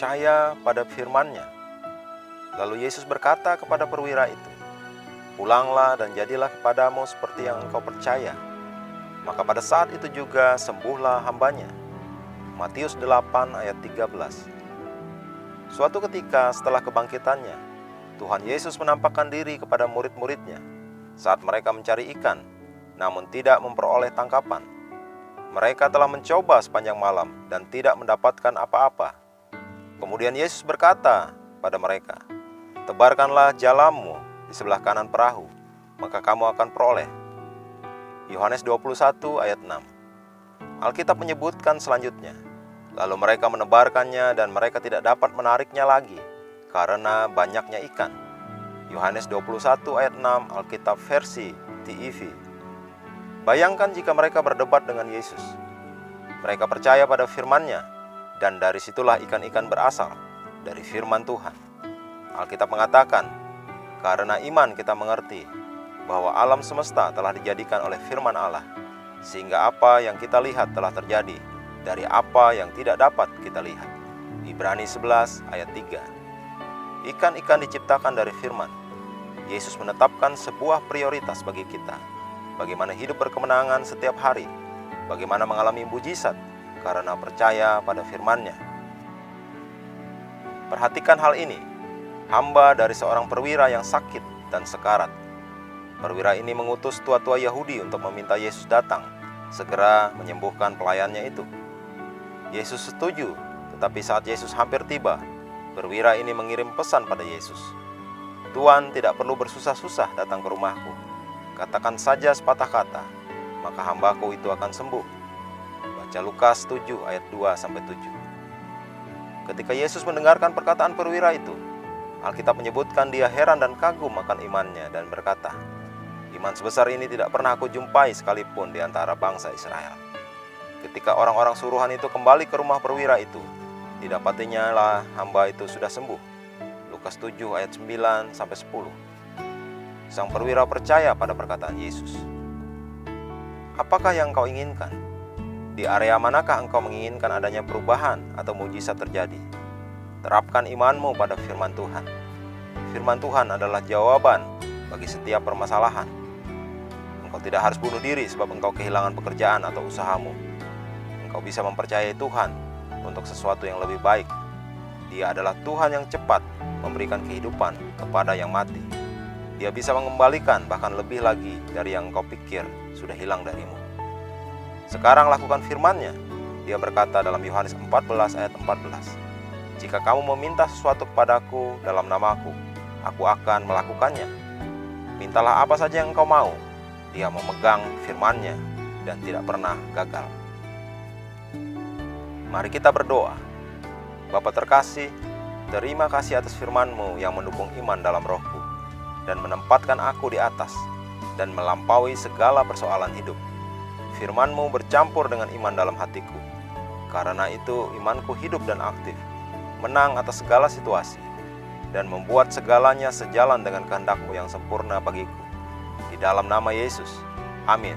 percaya pada firman-Nya. Lalu Yesus berkata kepada perwira itu, "Pulanglah dan jadilah kepadamu seperti yang engkau percaya." Maka pada saat itu juga sembuhlah hambanya. Matius 8 ayat 13. Suatu ketika setelah kebangkitannya, Tuhan Yesus menampakkan diri kepada murid-muridnya saat mereka mencari ikan, namun tidak memperoleh tangkapan. Mereka telah mencoba sepanjang malam dan tidak mendapatkan apa-apa. Kemudian Yesus berkata pada mereka, "Tebarkanlah jalammu di sebelah kanan perahu, maka kamu akan peroleh." Yohanes 21 ayat 6. Alkitab menyebutkan selanjutnya, lalu mereka menebarkannya dan mereka tidak dapat menariknya lagi karena banyaknya ikan. Yohanes 21 ayat 6, Alkitab versi TEV. Bayangkan jika mereka berdebat dengan Yesus. Mereka percaya pada firman-Nya, dan dari situlah ikan-ikan berasal, dari firman Tuhan. Alkitab mengatakan, karena iman kita mengerti bahwa alam semesta telah dijadikan oleh firman Allah, sehingga apa yang kita lihat telah terjadi dari apa yang tidak dapat kita lihat. Ibrani 11 ayat 3. Ikan-ikan diciptakan dari firman. Yesus menetapkan sebuah prioritas bagi kita. Bagaimana hidup berkemenangan setiap hari. Bagaimana mengalami mujizat karena percaya pada firman-Nya. Perhatikan hal ini. Hamba dari seorang perwira yang sakit dan sekarat. Perwira ini mengutus tua-tua Yahudi untuk meminta Yesus datang, segera menyembuhkan pelayannya itu. Yesus setuju, tetapi saat Yesus hampir tiba, perwira ini mengirim pesan pada Yesus. "Tuan tidak perlu bersusah-susah datang ke rumahku. Katakan saja sepatah kata, maka hambaku itu akan sembuh." Baca Lukas 7 ayat 2-7. Ketika Yesus mendengarkan perkataan perwira itu, Alkitab menyebutkan dia heran dan kagum akan imannya dan berkata, "Iman sebesar ini tidak pernah aku jumpai sekalipun di antara bangsa Israel." Ketika orang-orang suruhan itu kembali ke rumah perwira itu, didapatinya lah hamba itu sudah sembuh. Lukas 7 ayat 9-10. Sang perwira percaya pada perkataan Yesus. Apakah yang engkau inginkan? Di area manakah engkau menginginkan adanya perubahan atau mujizat terjadi? Terapkan imanmu pada firman Tuhan. Firman Tuhan adalah jawaban bagi setiap permasalahan. Engkau tidak harus bunuh diri sebab engkau kehilangan pekerjaan atau usahamu. Engkau bisa mempercayai Tuhan untuk sesuatu yang lebih baik. Dia adalah Tuhan yang cepat memberikan kehidupan kepada yang mati. Dia bisa mengembalikan bahkan lebih lagi dari yang engkau pikir sudah hilang darimu. Sekarang lakukan firman-Nya. Dia berkata dalam Yohanes 14 ayat 14, "Jika kamu meminta sesuatu kepadaku dalam namaku, aku akan melakukannya." Mintalah apa saja yang engkau mau. Dia memegang firman-Nya dan tidak pernah gagal. Mari kita berdoa. Bapa terkasih, terima kasih atas firman-Mu yang mendukung iman dalam rohku dan menempatkan aku di atas dan melampaui segala persoalan hidup. Firman-Mu bercampur dengan iman dalam hatiku. Karena itu imanku hidup dan aktif, menang atas segala situasi, dan membuat segalanya sejalan dengan kehendak-Mu yang sempurna bagiku. Di dalam nama Yesus, amin.